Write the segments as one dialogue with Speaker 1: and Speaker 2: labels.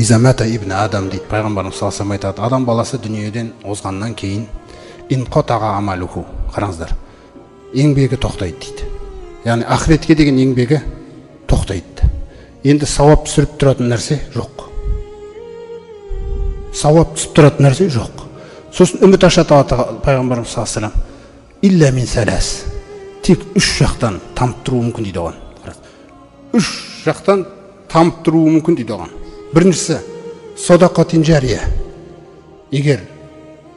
Speaker 1: Изамата ибн Адам дейді, пайғамбарымыз саллаллаху алейхи ва саллям айтады, адам баласы дүниеден озғаннан кейін инқотаға амалуху, қараңыздар, еңбегі тоқтайды дейді. Яғни ақыретке деген еңбегі тоқтайды. Енді сауап түсіріп тұратын нәрсе жоқ. Сауап түсіп тұратын нәрсе жоқ. Сосын үміт ашады пайғамбарымыз саллаллаху алейхи ва саллям, илля мин салас, тек үш жақтан тамып тұруы мүмкін дейді оған. Үш жақтан тамып тұруы мүмкін дейді оған. Біріншісі, садақатин жария. Егер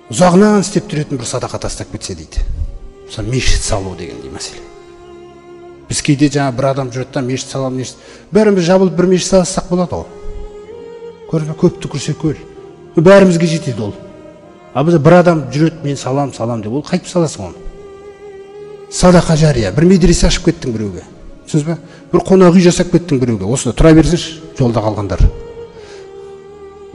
Speaker 1: ұзағынан істеп тұретін бір садақа тастап кетсе дейді. Мысалы, мешіт салу дегендей мәселе. Біз кейде жаңа бір адам жүреді, мешіт салам, бәріміз жабылып бір мешіт салсақ болады ол. Көрме, көпті көрсе көл. Бәрімізге жетеді ол. А біз бір адам жүреді, мен салам деп, ол қайтып саласың оны? Садақа жария. Бір медресе ашып кеттің біреуге. Түсінсіз бе? Бір қонақ үй жасап кеттің біреуге. Осында тұра берсінші, жолда қалғандар.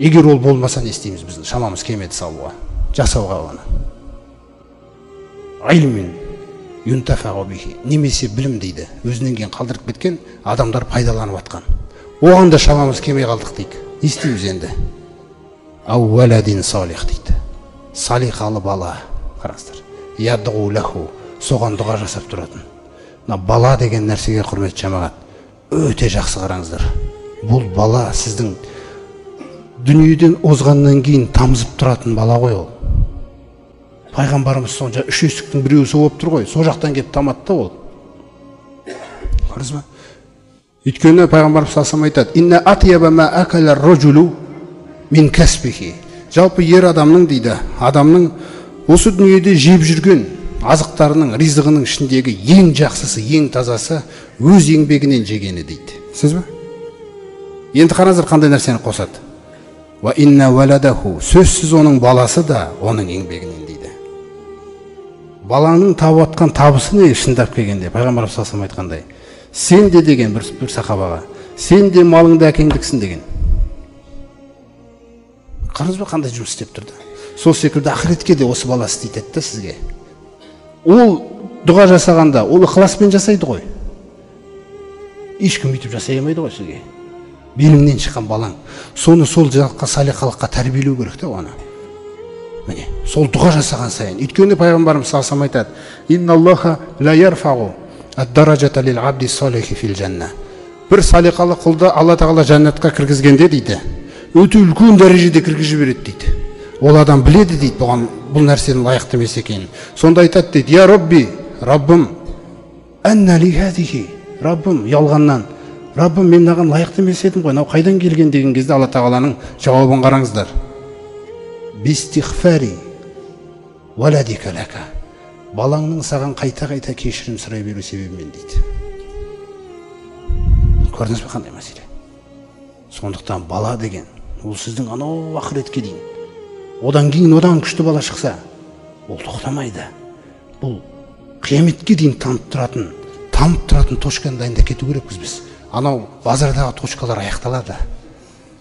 Speaker 1: Егер ол болмаса не істейміз, біздің шамамыз келмеді салуға, жасауға оны. Айлмен юнтафағу бихи, немесе білім дейді, өзінен кейін қалдырып кеткен адамдар пайдаланып атқан. Оған да шамамыз келмей қалдық дейік. Не істейміз енді? Ау валадин салих дейді. Салихалы бала, қараңыздар. Ядғу лаху, соған дұға жасап тұратын. Бала деген нәрсеге құрметті жамағат, өте жақсы қараңыздар. Бұл бала сіздің дүниеден озғаннан кейін тамызып тұратын бала ғой ол. Пайғамбарымыз сонша үш есіктің біреуісі болып тұр ғой, сол жақтан келіп тамады да ол. Көрдіңіз бе? Өйткені пайғамбарымыз саллаллаху алейхи ва саллям айтады, инна атияба ма акала ражулу мин касбихи. Жалпы ер адамның дейді, адамның осы дүниеде жеп жүрген азықтарының, ризығының ішіндегі ең жақсысы, ең тазасы өз еңбегінен жегені дейді. Сіз бе? Енді қараңыздар қандай нәрсені қосады. Ва инна валадаху, сөзсіз оның баласы да оның еңбегінен дейді. Балаңның тауып атқан табысы не шындап келгенде, пайғамбарымыз саллаллаху алейхи ва саллям айтқандай, сен де деген бір сахабаға, сен де малыңды әкеңдіксің деген. Қараңыз ба қандай жұмыс істеп тұрды. Сол секілді ақыретке де осы бала істейді да сізге. Ол дұға жасағанда, ол ықыласпен жасайды ғой. Ешкім үйтіп жасай алмайды ғой сізге. Беліңнен шыққан балаң. Соны сол жаққа, салиқалыққа тәрбиелеу керек те оны. Міне, сол дұға жасаған сайын. Өйткені пайғамбарымыз саллаллаху алейхи ва саллям айтады, инналлаха ла ярфағу ад-даражата лил абди салихи фил жанна. Бір салиқалы құлды Алла тағала жәннатқа кіргізгенде дейді, өте үлкен дәрежеде кіргізіп береді дейді. Ол адам біледі дейді, бұл нәрсенің лайықты емес екенін. Сонда айтады дейді, я Рабби, Раббым, анна ли хазихи, Раббым, ұялғаннан, Раббым, мен мынаған лайықты емес едім ғой, мынау қайдан келген деген кезде Алла тағаланың жауабын қараңыздар. Бистихфари валадика лака. Балаңның саған қайта-қайта кешірім сұрай беру себебімен дейді. Көрдіңіз бе қандай мәселе? Сондықтан бала деген, ол сіздің анау ақыретке дейін. Одан кейін одан күшті бала шықса, ол тоқтамайды. Бұл қияметке дейін тамып тұратын точканы дайындап кету керекпіз біз. Анау базардағы точкалар аяқталады.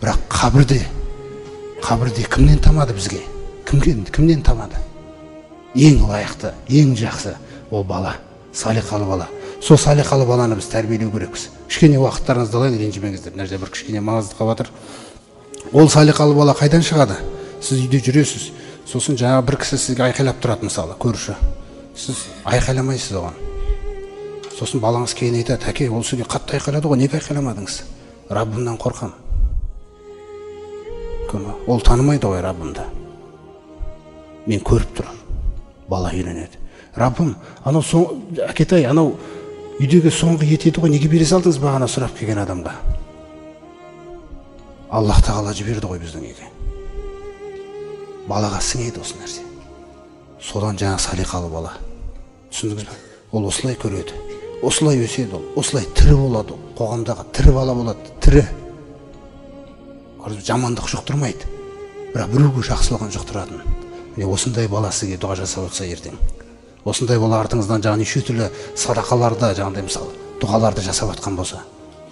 Speaker 1: Бірақ қабірде кімнен тамады бізге? Кімнен тамады? Ең лайықты, ең жақсы ол бала, салиқалы бала. Сол салиқалы баланы біз тәрбиелеу керекпіз. Кішкене уақыттарыңызды алайын, ренжімеңіздер. Нәрсе бір кішкене маңызды қалып жатыр. Ол салиқалы бала қайдан шығады? Сіз үйде жүресіз. Сосын жаңа бір кісі сізге айқайлап тұрады, мысалы, көрші. Сіз айқайламайсыз оған. Сосын балаңыз кейін айтады, әке, ол сізге қатты айқайлады ғой, неге айқайламадыңыз? Раббымнан қорқам. Ол танымайды ғой Раббымды. Мен көріп тұрмын. Бала үйренеді. Раббым, анау әкетай, анау үйдегі соңғы ет еді ғой, неге бере салдыңыз бағана сұрап келген адамға? Аллах тағала жіберді ғой біздің үйге. Балаға сіңеді осы нәрсе. содан жаңа салиқалы бала. Түсіндіңіз бе? Ол осылай көреді, осылай өседі, ол осылай тірі болады, қоғамдағы тірі бала болады, тірі. Жамандық жұқтырмайды, бірақ біреуге жақсылығын жұқтыратын. Міне осындай бала сізге дұға жасап отырса ертең, осындай бала артыңыздан жаңа неше түрлі садақаларды, жаңағыдай мысалы дұғаларды жасап жатқан болса,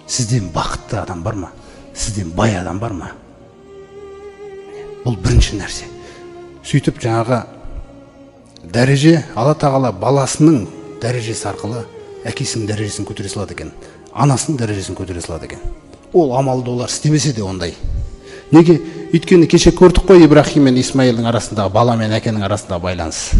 Speaker 1: сізден бақытты адам бар ма? Сізден бай адам бар ма? Бұл бірінші нәрсе. Сөйтіп жаңағы дәреже, Алла тағала баласының дәрежесі арқылы әкесінің дәрежесін көтере салады екен, анасының дәрежесін көтере салады екен. Ол амалды олар істемесе де ондай. Неге? Өйткені кеше көрдік қой Ибрахим мен Исмаилдің арасындағы, бала мен әкенің арасындағы байланыс.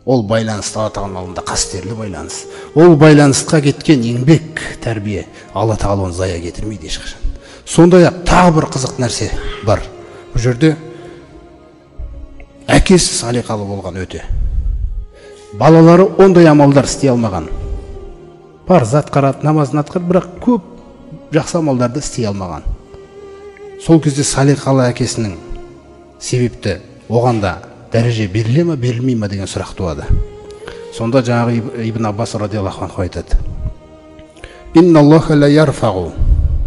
Speaker 1: Ол байланыс Алла тағаланың алдында қастерлі байланыс. Ол байланысқа кеткен еңбек, тәрбие Алла тағала оны зая кетірмейді ешқашан. Сондай-ақ тағы бір қызық нәрсе бар. Бұл жерде әкесі салиқалы болған өте. Балалары ондай амалдар істей алмаған. Парыз атқарады, намазын атқарады, бірақ көп жақсы амалдарды істей алмаған. Сол кезде салиқалы әкесінің себепті оғанда дәреже беріле ме, берілмей ме деген сұрақ туады. Сонда жаңағы Ибн Аббас радиаллаху анху айтады: «Инналлаха ла ярфағу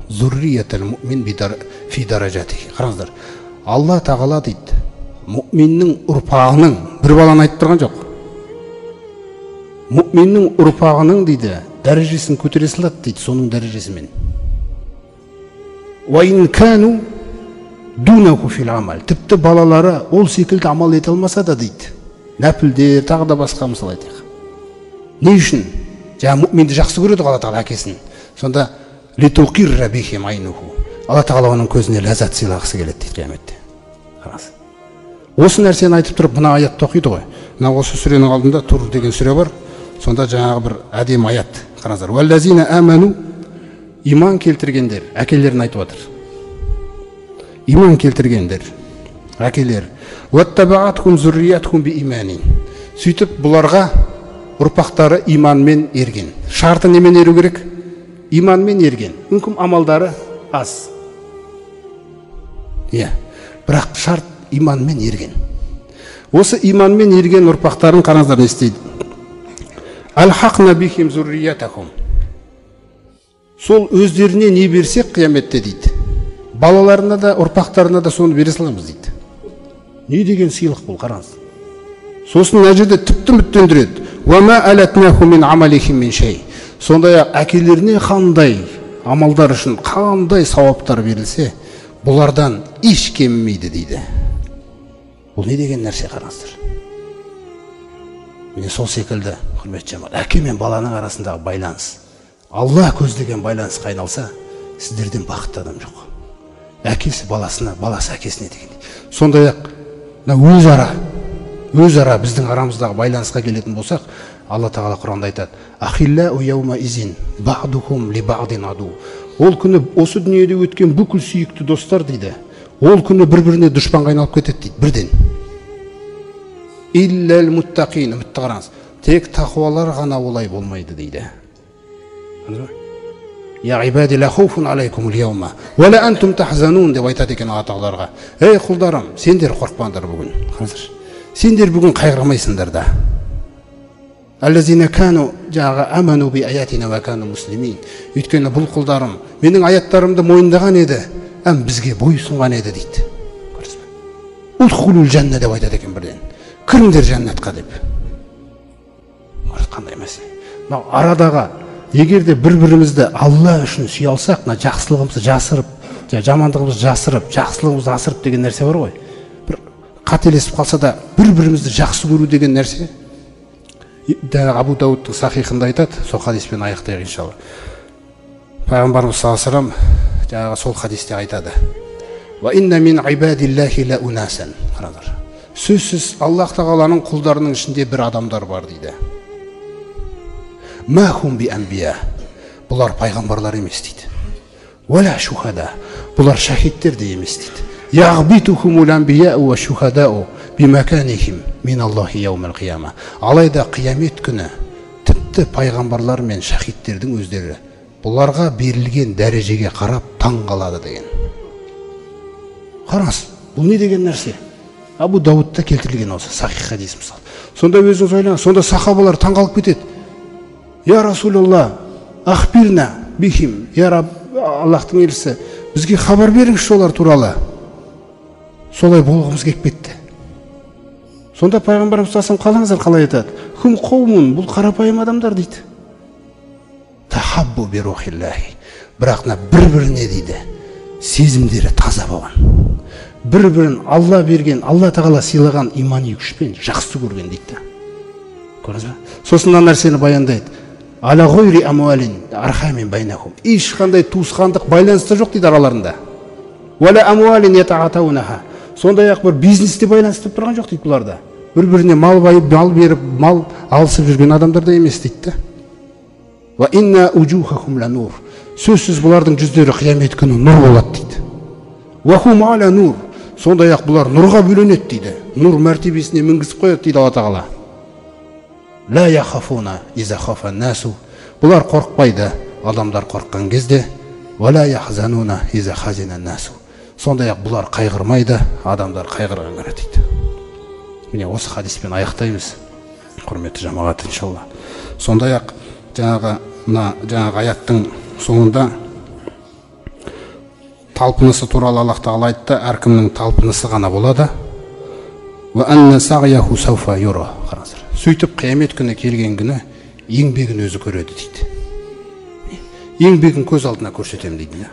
Speaker 1: зурриятал муъмин фи даражатихи». Қараңыздар, Алла тағала дейді, мұъминнің ұрпағының, бір баланы айтып тұрған жоқ, мұъминнің ұрпағының дейді дәрежесін көтере салады дейді, соның дәрежесімен. «Уайн кану дунаху фил амал». Тіпті балалары ол секілді амал ете алмаса да дейді, нәпілдер, тағы да басқа мысал айтайық. Не үшін? Жаңа мұъминді жақсы көреді Алла тағала әкесін. Сонда литуқирра бихим айнуху. Алла тағала оның көзіне ләззат сыйлағысы келеді дейді қияметте. Қараңыз. Осы нәрсені айтып тұрып, мына аятты оқиды ғой. Мына осы сүренің алдында Тур деген сүре бар. Сонда жаңағы бір әдемі аят. Қараңыздар. Валлазина аману, иман келтіргендер, әкелерін айтып отыр. Иман келтіргендер, әкелер. Ваттабаатхум зурриятхум би иманин. Сөйтіп бұларға ұрпақтары иманмен ерген. Шарты немен еру керек? Иманмен ерген. Мүмкін амалдары аз. Бірақ шарт иманмен ерген. Осы иманмен ерген ұрпақтарын қараңыздар не істейді? Алхақна бихим зурриятахум. Сол өздеріне не берсек қияметте дейді, балаларына да, ұрпақтарына да соны бере саламыз дейді. Не деген сыйлық бұл, қараңыз. Сосын мына жерде тіпті үміттендіреді. Уама алатнаху мин амалихим мин шей. Сондай-ақ әкелеріне қандай амалдар үшін қандай сауаптар берілсе, бұлардан еш кеммейді дейді. Бұл не деген нәрсе, қараңыздар. Міне сол секілді, құрметті жамағат, әке мен баланың арасындағы байланыс, Алла көздеген байланысқа айналса, сіздерден бақытты адам жоқ. Әкесі баласына, баласы әкесіне дегендей. Сондай-ақ өзара біздің арамыздағы байланысқа келетін болсақ, Алла тағала Құранда айтады: «Ахиллау яума изин баъдухум ли баъдин аду». Ол күні осы дүниеде өткен бүкіл сүйікті достар дейді, ол күні бір-біріне дұшпанға айналып кетеді дейді, бірден. Иллал муттақин, үмітті қараңыз, тек тақуалар ғана олай болмайды дейді. Я ибади ла хауфун алейкум ал-яума ва ла антум тахзанун деп айтады екен Алла тағаларға. Ей құлдарым, сендер қорықпаңдар бүгін. Сендер бүгін қайғырмайсыңдар да. Аллазина кану жағы аману би аятина ва кану муслимин. Өйткені бұл құлдарым менің аяттарымды мойындаған еді, әм бізге бойұсынған еді дейді. Удхулул жанна деп айтады екен бірден. Кіріңдер жәннатқа деп. Қандай мәселе. Арадағы егерде бір-бірімізді Алла үшін сүйе алсақ, жақсылығымызды жасырып, жамандығымызды жасырып, жақсылығымызды асырып деген нәрсе бар ғой. Бір қателесіп қалса да бір-бірімізді жақсы көру деген нәрсе. Абу Дауудтың сахихында айтады, сол хадиспен аяқтайық иншалла. Пайғамбарымыз саллаллаху алейхи ва саллям жаңағы сол хадисте айтады: "Ва инна мин ибадиллахи ла унасан". Сөзсіз Аллах тағаланың құлдарының ішінде бір адамдар бар дейді. Махум би анбия. Бұлар пайғамбарлар емес дейді. Вала шухада. Бұлар шахидтер де емес дейді. Яғбитухумул анбия ва шухадау бимаканихим мин Аллахи яумал қияма. Алайда қиямет күні тіпті пайғамбарлар мен шахидтердің өздері бұларға берілген дәрежеге қарап таң қалады деген. Қараңыз, бұл не деген нәрсе? Абу Даудта келтірілген осы сахих хадис мысалы. Сонда өзіңіз ойлаңыз, сонда сахабалар таңғалып кетеді. Я Расулалла, ахбирна бихим, я Раб, Аллахтың елшісі, бізге хабар беріңізші олар туралы. Солай болғымыз келіп кетті. Сонда пайғамбарымыз қалаңыздар қалай айтады? Хум қаумун, бұл қарапайым адамдар дейді. Тахаббу би рухиллахи. Бірақ бір-біріне дейді, сезімдері таза болған. Бір-бірін Алла берген, Алла тағала сыйлаған имани күшпен жақсы көрген дейді. Көрдіңіз бе? Сосын мына нәрсені баяндайды. Ала гойри амуалин архамин байнахум. Ешқандай туысқандық байланысты жоқ дейді араларында. Уала амуалин ятаатаунаха. Сондай-ақ бір бизнесте байланысты тұрған жоқ дейді бұларда. Бір-біріне мал беріп, мал алысып жүрген адамдар да емес дейді. Ва инна уджухахум ланур. Сөзсіз бұлардың жүздері қиямет күні нұр болады дейді. Ва хум ала нур. Сондай-ақ бұлар нұрға бөленеді дейді. Нұр мәртебесіне мінгізіп қояды дейді Алла тағала. Ла яхафуна иза хафа насу. Бұлар қорықпайды, адамдар қорыққан кезде. Ва ла яхзануна иза хазина насу. Сондай-ақ бұлар қайғырмайды, адамдар қайғырған көреді дейді. Міне осы хадиспен аяқтаймыз, құрметті жамағат, иншалла. Сондай-ақ жаңағы аяттың соңында талпынысы туралы Аллах тағала айтты, әркімнің талпынысы ғана болады. Ва анна сағияху сауфа юра. Қараңыздар. Сөйтіп қиямет күні келген күні еңбегін өзі көреді дейді. Еңбегін көз алдына көрсетем дейді.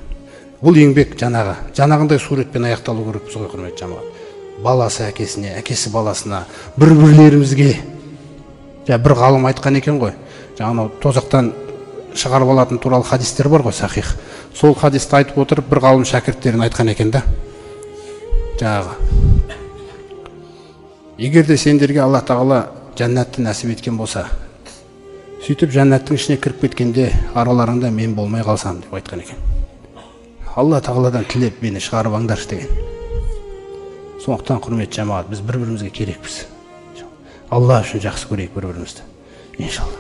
Speaker 1: Бұл еңбек жаңағындай суретпен аяқталу керек біз ғой, құрметті жамағат. Баласы әкесіне, әкесі баласына, бір-бірлерімізге. Бір ғалым айтқан екен ғой. Жаңағы тозақтан шығарып алатын туралы хадистер бар ғой, сахих. Сол хадисті айтып отырып, бір ғалым шәкірттерін айтқан екен да. Жаңағы. Егер де сендерге Алла тағала жәннатты нәсіп еткен болса, сөйтіп жәннаттың ішіне кіріп кеткенде араларында мен болмай қалсам деп айтқан екен. Алла тағаладан тілеп мені шығарып аңдаршы деген. Сондықтан құрметті жамағат, біз бір-бірімізге керекпіз. Алла үшін жақсы көрейік бір-бірімізді. Иншалла.